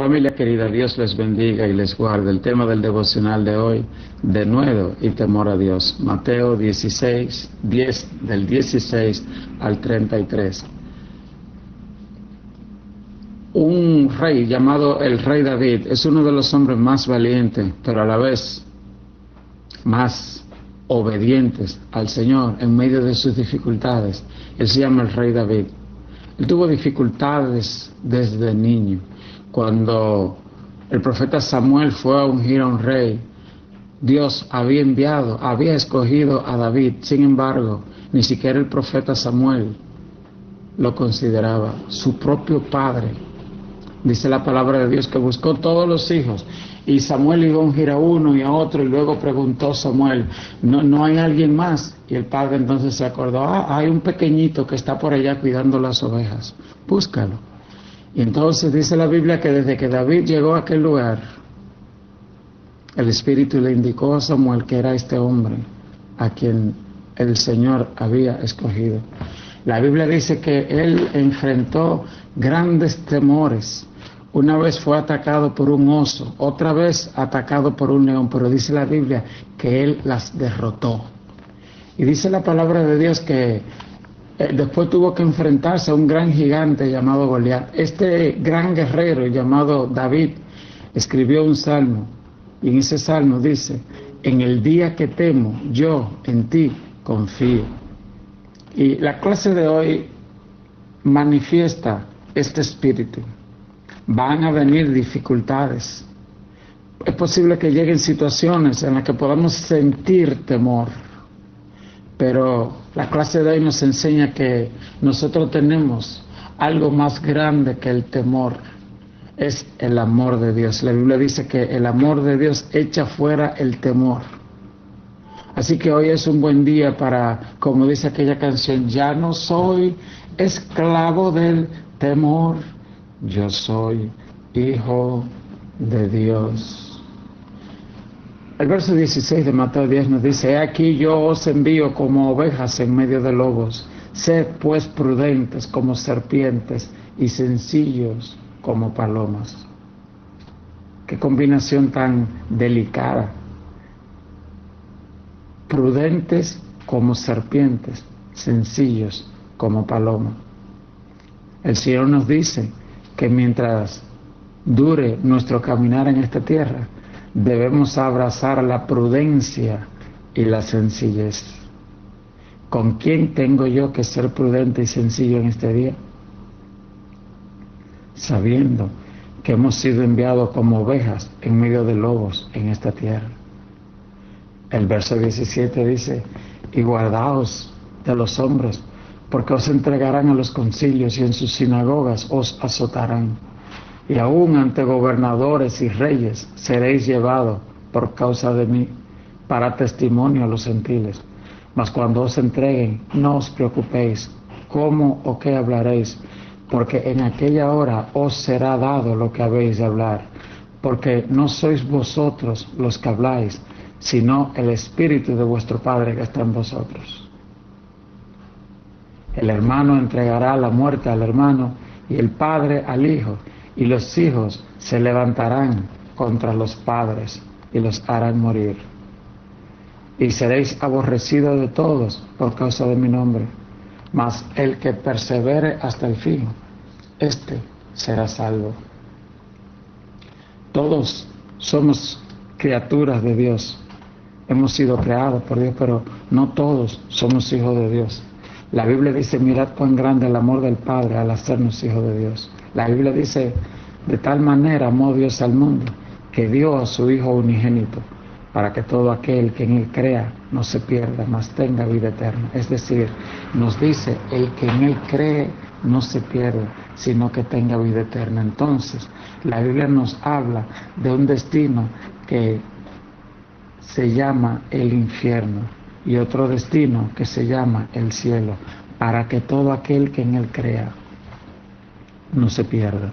Familia querida, Dios les bendiga y les guarde. El tema del devocional de hoy, denuedo y temor a Dios. Mateo 16, 10, del 16 al 33. Un rey llamado el rey David es uno de los hombres más valientes, pero a la vez más obedientes al Señor en medio de sus dificultades. Él se llama el rey David. Él tuvo dificultades desde niño. Cuando el profeta Samuel fue a ungir a un rey, Dios había escogido a David. Sin embargo, ni siquiera el profeta Samuel lo consideraba su propio padre. Dice la palabra de Dios que buscó todos los hijos y Samuel iba a ungir a uno y a otro, y luego preguntó Samuel, ¿no hay alguien más? Y el padre entonces se acordó, hay un pequeñito que está por allá cuidando las ovejas, búscalo. Y entonces dice la Biblia que desde que David llegó a aquel lugar, el Espíritu le indicó a Samuel que era este hombre a quien el Señor había escogido. La Biblia dice que él enfrentó grandes temores. Una vez fue atacado por un oso, otra vez atacado por un león, pero dice la Biblia que él las derrotó. Y dice la palabra de Dios que después tuvo que enfrentarse a un gran gigante llamado Goliat. Este gran guerrero llamado David escribió un salmo, y en ese salmo dice, en el día que temo, yo en ti confío. Y la clase de hoy manifiesta este espíritu. Van a venir dificultades. Es posible que lleguen situaciones en las que podamos sentir temor. Pero la clase de hoy nos enseña que nosotros tenemos algo más grande que el temor. Es el amor de Dios. La Biblia dice que el amor de Dios echa fuera el temor. Así que hoy es un buen día para, como dice aquella canción, ya no soy esclavo del temor, yo soy hijo de Dios. El verso 16 de Mateo 10 nos dice, he aquí yo os envío como ovejas en medio de lobos, sed pues prudentes como serpientes y sencillos como palomas. Qué combinación tan delicada. Prudentes como serpientes, sencillos como paloma. El Señor nos dice que mientras dure nuestro caminar en esta tierra, debemos abrazar la prudencia y la sencillez. ¿Con quién tengo yo que ser prudente y sencillo en este día? Sabiendo que hemos sido enviados como ovejas en medio de lobos en esta tierra. El verso 17 dice, y guardaos de los hombres, porque os entregarán a los concilios y en sus sinagogas os azotarán. Y aún ante gobernadores y reyes seréis llevados por causa de mí, para testimonio a los gentiles. Mas cuando os entreguen, no os preocupéis, cómo o qué hablaréis, porque en aquella hora os será dado lo que habéis de hablar, porque no sois vosotros los que habláis, sino el Espíritu de vuestro Padre que está en vosotros. El hermano entregará la muerte al hermano, y el padre al hijo, y los hijos se levantarán contra los padres y los harán morir. Y seréis aborrecidos de todos por causa de mi nombre, mas el que persevere hasta el fin, éste será salvo. Todos somos criaturas de Dios. Hemos sido creados por Dios, pero no todos somos hijos de Dios. La Biblia dice, mirad cuán grande el amor del Padre al hacernos hijos de Dios. La Biblia dice, de tal manera amó Dios al mundo, que dio a su Hijo unigénito, para que todo aquel que en Él crea no se pierda, mas tenga vida eterna. Es decir, nos dice, el que en Él cree no se pierde, sino que tenga vida eterna. Entonces, la Biblia nos habla de un destino que se llama el infierno, y otro destino que se llama el cielo, para que todo aquel que en Él crea no se pierda.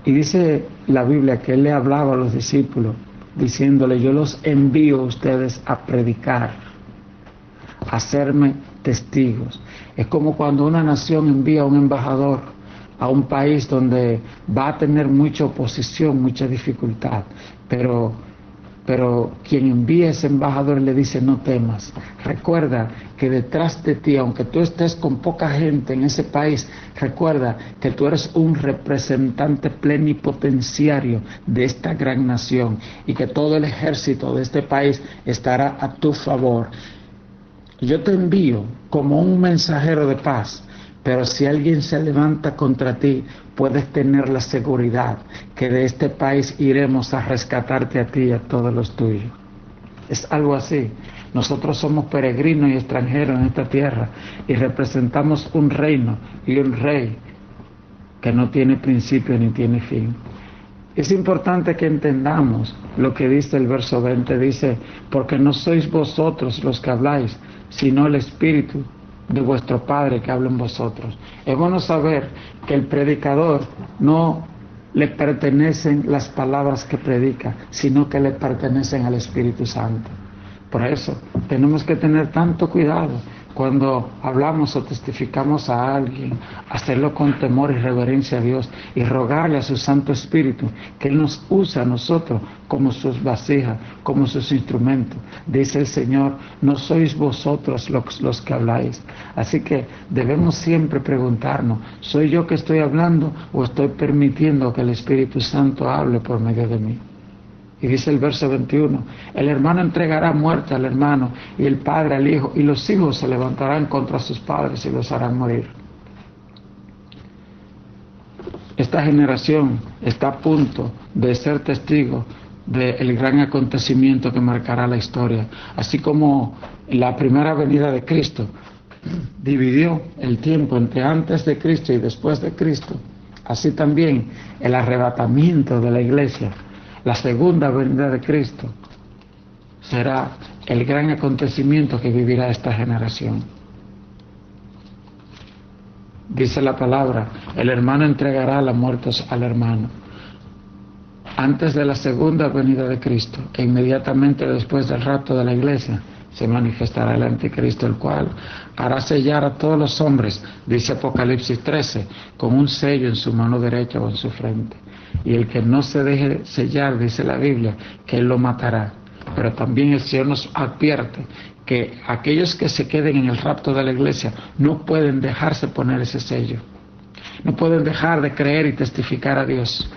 Y dice la Biblia que Él le hablaba a los discípulos, diciéndole, yo los envío a ustedes a predicar, a hacerme testigos. Es como cuando una nación envía a un embajador a un país donde va a tener mucha oposición, mucha dificultad, pero quien envía ese embajador le dice: no temas, recuerda que detrás de ti, aunque tú estés con poca gente en ese país, recuerda que tú eres un representante plenipotenciario de esta gran nación y que todo el ejército de este país estará a tu favor. Yo te envío como un mensajero de paz, pero si alguien se levanta contra ti, puedes tener la seguridad que de este país iremos a rescatarte a ti y a todos los tuyos. Es algo así. Nosotros somos peregrinos y extranjeros en esta tierra y representamos un reino y un rey que no tiene principio ni tiene fin. Es importante que entendamos lo que dice el verso 20. Dice: porque no sois vosotros los que habláis, sino el Espíritu de vuestro Padre que habla en vosotros. Es bueno saber que el predicador no le pertenecen las palabras que predica, sino que le pertenecen al Espíritu Santo. Por eso tenemos que tener tanto cuidado cuando hablamos o testificamos a alguien, hacerlo con temor y reverencia a Dios y rogarle a su Santo Espíritu que Él nos use a nosotros como sus vasijas, como sus instrumentos. Dice el Señor: no sois vosotros los que habláis. Así que debemos siempre preguntarnos: ¿soy yo que estoy hablando o estoy permitiendo que el Espíritu Santo hable por medio de mí? Y dice el verso 21, el hermano entregará muerte al hermano y el padre al hijo, y los hijos se levantarán contra sus padres y los harán morir. Esta generación está a punto de ser testigo del gran acontecimiento que marcará la historia. Así como la primera venida de Cristo dividió el tiempo entre antes de Cristo y después de Cristo, así también el arrebatamiento de la iglesia, la segunda venida de Cristo, será el gran acontecimiento que vivirá esta generación. Dice la palabra: el hermano entregará la muerte al hermano. Antes de la segunda venida de Cristo e inmediatamente después del rapto de la iglesia, se manifestará el anticristo, el cual hará sellar a todos los hombres, dice Apocalipsis 13, con un sello en su mano derecha o en su frente. Y el que no se deje sellar, dice la Biblia, que Él lo matará. Pero también el Señor nos advierte que aquellos que se queden en el rapto de la iglesia no pueden dejarse poner ese sello. No pueden dejar de creer y testificar a Dios.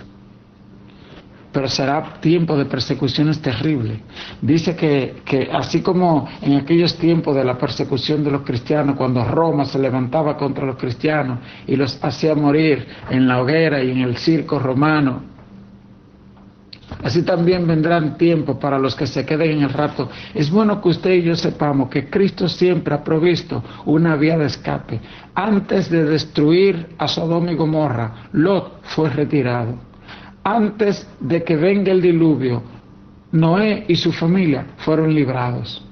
Pero será tiempo de persecuciones terribles. Dice que así como en aquellos tiempos de la persecución de los cristianos, cuando Roma se levantaba contra los cristianos y los hacía morir en la hoguera y en el circo romano, así también vendrán tiempos para los que se queden en el rapto. Es bueno que usted y yo sepamos que Cristo siempre ha provisto una vía de escape. Antes de destruir a Sodoma y Gomorra, Lot fue retirado. Antes de que venga el diluvio, Noé y su familia fueron librados.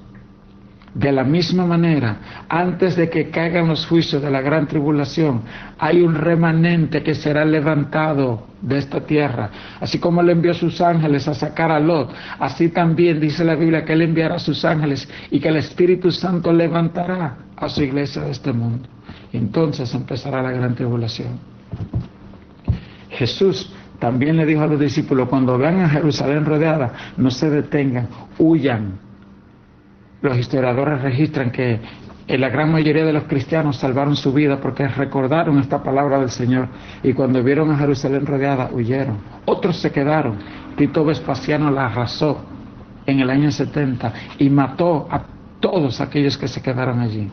De la misma manera, antes de que caigan los juicios de la gran tribulación, hay un remanente que será levantado de esta tierra. Así como Él envió a sus ángeles a sacar a Lot, así también dice la Biblia que Él enviará a sus ángeles y que el Espíritu Santo levantará a su iglesia de este mundo. Y entonces empezará la gran tribulación. Jesús también le dijo a los discípulos: cuando vean a Jerusalén rodeada, no se detengan, huyan. Los historiadores registran que la gran mayoría de los cristianos salvaron su vida porque recordaron esta palabra del Señor, y cuando vieron a Jerusalén rodeada, huyeron. Otros se quedaron. Tito Vespasiano la arrasó en el año 70 y mató a todos aquellos que se quedaron allí.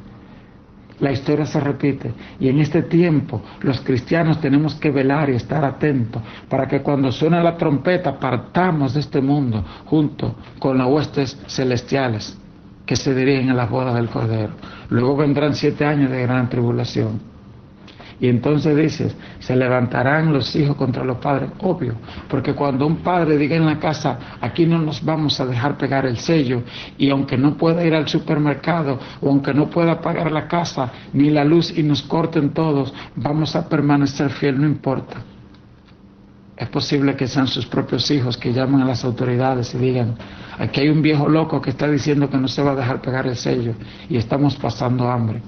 La historia se repite, y en este tiempo los cristianos tenemos que velar y estar atentos para que cuando suene la trompeta partamos de este mundo junto con las huestes celestiales que se dirigen a las bodas del Cordero. Luego vendrán 7 años de gran tribulación. Y entonces dices, se levantarán los hijos contra los padres. Obvio, porque cuando un padre diga en la casa: aquí no nos vamos a dejar pegar el sello, y aunque no pueda ir al supermercado, o aunque no pueda pagar la casa ni la luz y nos corten todos, vamos a permanecer fiel, no importa. Es posible que sean sus propios hijos que llamen a las autoridades y digan: aquí hay un viejo loco que está diciendo que no se va a dejar pegar el sello y estamos pasando hambre.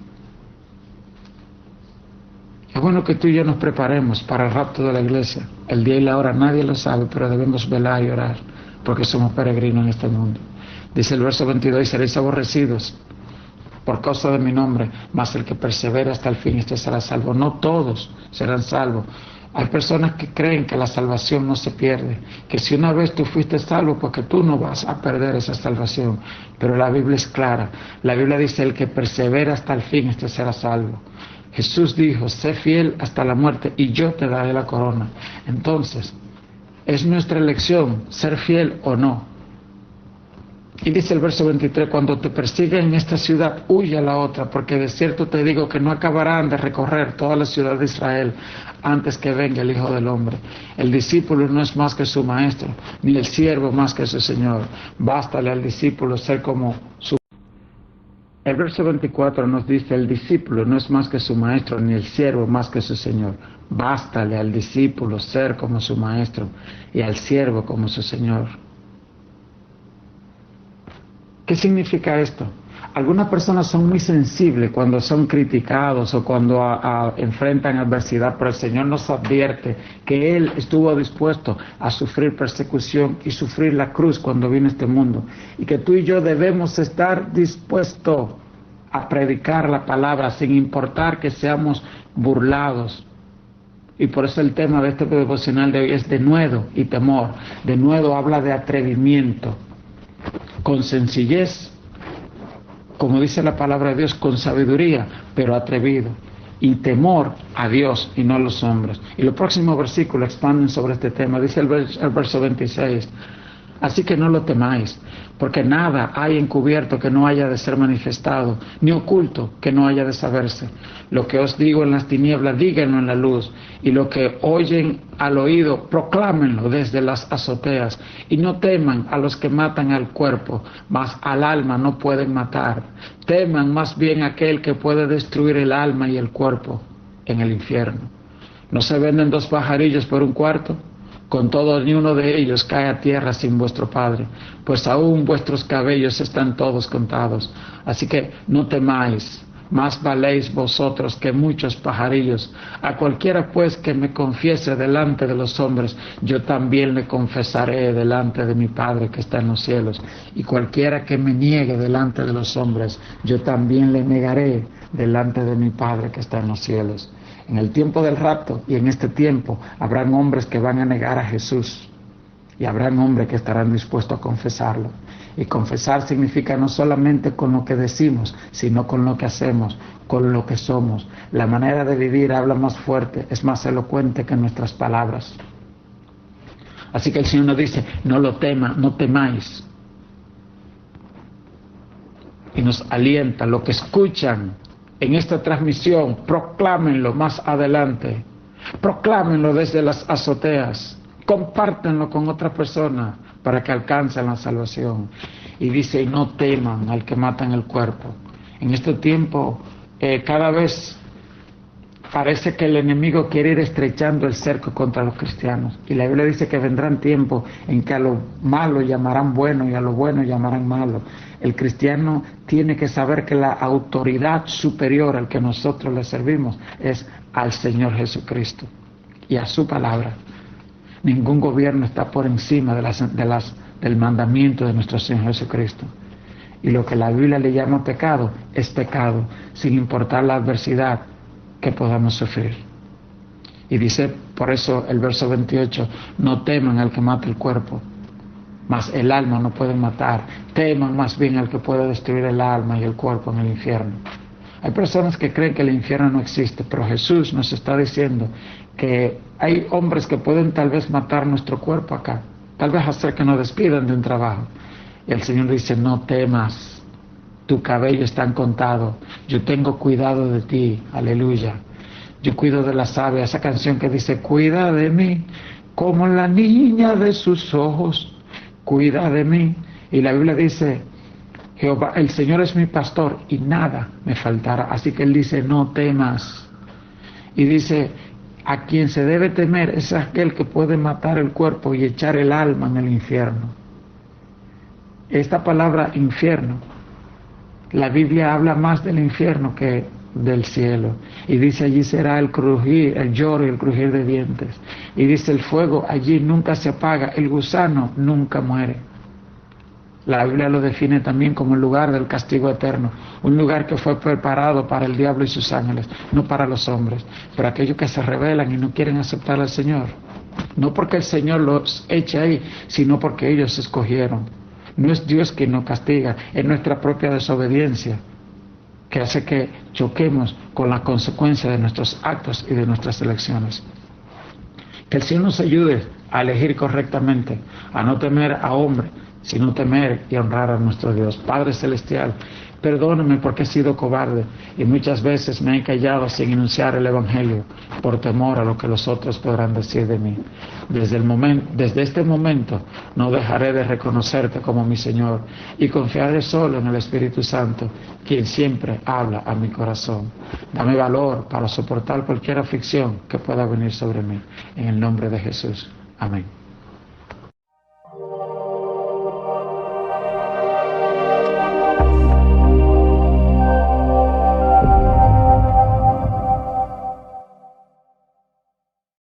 Es bueno que tú y yo nos preparemos para el rapto de la iglesia. El día y la hora nadie lo sabe, pero debemos velar y orar, porque somos peregrinos en este mundo. Dice el verso 22, seréis aborrecidos por causa de mi nombre, mas el que persevera hasta el fin, este será salvo. No todos serán salvos. Hay personas que creen que la salvación no se pierde, que si una vez tú fuiste salvo, pues que tú no vas a perder esa salvación. Pero la Biblia es clara. La Biblia dice, el que persevera hasta el fin, este será salvo. Jesús dijo, sé fiel hasta la muerte y yo te daré la corona. Entonces, es nuestra elección ser fiel o no. Y dice el verso 23, cuando te persiguen en esta ciudad, huye a la otra, porque de cierto te digo que no acabarán de recorrer toda la ciudad de Israel antes que venga el Hijo del Hombre. El discípulo no es más que su maestro, ni el siervo más que su Señor. Bástale al discípulo ser como su... El verso 24 nos dice, el discípulo no es más que su maestro, ni el siervo más que su Señor. Bástale al discípulo ser como su maestro y al siervo como su Señor. ¿Qué significa esto? Algunas personas son muy sensibles cuando son criticados o cuando enfrentan adversidad, pero el Señor nos advierte que Él estuvo dispuesto a sufrir persecución y sufrir la cruz cuando vino a este mundo, y que tú y yo debemos estar dispuestos a predicar la palabra sin importar que seamos burlados. Y por eso el tema de este devocional de hoy es denuedo y temor. Denuedo habla de atrevimiento, con sencillez, como dice la palabra de Dios, con sabiduría, pero atrevido, y temor a Dios y no a los hombres. Y los próximos versículos expanden sobre este tema. Dice el verso 26, así que no lo temáis, porque nada hay encubierto que no haya de ser manifestado, ni oculto que no haya de saberse. Lo que os digo en las tinieblas, díganlo en la luz, y lo que oyen al oído, proclámenlo desde las azoteas, y no teman a los que matan al cuerpo, mas al alma no pueden matar. Teman más bien aquel que puede destruir el alma y el cuerpo en el infierno. ¿No se venden 2 pajarillos por 1 cuarto? Con todo, ni uno de ellos cae a tierra sin vuestro Padre, pues aún vuestros cabellos están todos contados. Así que no temáis, más valéis vosotros que muchos pajarillos. A cualquiera pues que me confiese delante de los hombres, yo también le confesaré delante de mi Padre que está en los cielos. Y cualquiera que me niegue delante de los hombres, yo también le negaré delante de mi Padre que está en los cielos. En el tiempo del rapto y en este tiempo habrán hombres que van a negar a Jesús, y habrán hombres que estarán dispuestos a confesarlo. Y confesar significa no solamente con lo que decimos, sino con lo que hacemos, con lo que somos. La manera de vivir habla más fuerte, es más elocuente que nuestras palabras. Así que el Señor nos dice, no lo teman, no temáis. Y nos alienta, lo que escuchan en esta transmisión, proclámenlo más adelante, proclámenlo desde las azoteas, compártenlo con otra persona para que alcancen la salvación. Y dice, y no teman al que matan el cuerpo. En este tiempo, cada vez parece que el enemigo quiere ir estrechando el cerco contra los cristianos. Y la Biblia dice que vendrán tiempos en que a lo malo llamarán bueno y a lo bueno llamarán malo. El cristiano tiene que saber que la autoridad superior al que nosotros le servimos es al Señor Jesucristo y a su palabra. Ningún gobierno está por encima del mandamiento de nuestro Señor Jesucristo. Y lo que la Biblia le llama pecado es pecado, sin importar la adversidad que podamos sufrir. Y dice, por eso el verso 28, no teman al que mata el cuerpo, mas el alma no pueden matar. Teman más bien al que puede destruir el alma y el cuerpo en el infierno. Hay personas que creen que el infierno no existe, pero Jesús nos está diciendo que hay hombres que pueden tal vez matar nuestro cuerpo acá, tal vez hacer que nos despidan de un trabajo. Y el Señor dice, no temas, tu cabello está contado, yo tengo cuidado de ti, aleluya. Yo cuido de las aves, esa canción que dice, cuida de mí, como la niña de sus ojos, cuida de mí. Y la Biblia dice, Jehová, el Señor es mi pastor y nada me faltará. Así que Él dice, no temas. Y dice, a quien se debe temer es aquel que puede matar el cuerpo y echar el alma en el infierno. Esta palabra infierno, la Biblia habla más del infierno que del cielo. Y dice, allí será el crujir, el lloro y el crujir de dientes. Y dice, el fuego allí nunca se apaga, el gusano nunca muere. La Biblia lo define también como el lugar del castigo eterno, un lugar que fue preparado para el diablo y sus ángeles, no para los hombres, pero aquellos que se rebelan y no quieren aceptar al Señor. No porque el Señor los eche ahí, sino porque ellos escogieron. No es Dios quien nos castiga, es nuestra propia desobediencia que hace que choquemos con la consecuencia de nuestros actos y de nuestras elecciones. Que el Señor nos ayude a elegir correctamente, a no temer a hombre, sino temer y honrar a nuestro Dios. Padre Celestial, perdóname porque he sido cobarde y muchas veces me he callado sin enunciar el Evangelio por temor a lo que los otros podrán decir de mí. Desde este momento no dejaré de reconocerte como mi Señor y confiaré solo en el Espíritu Santo, quien siempre habla a mi corazón. Dame valor para soportar cualquier aflicción que pueda venir sobre mí. En el nombre de Jesús. Amén.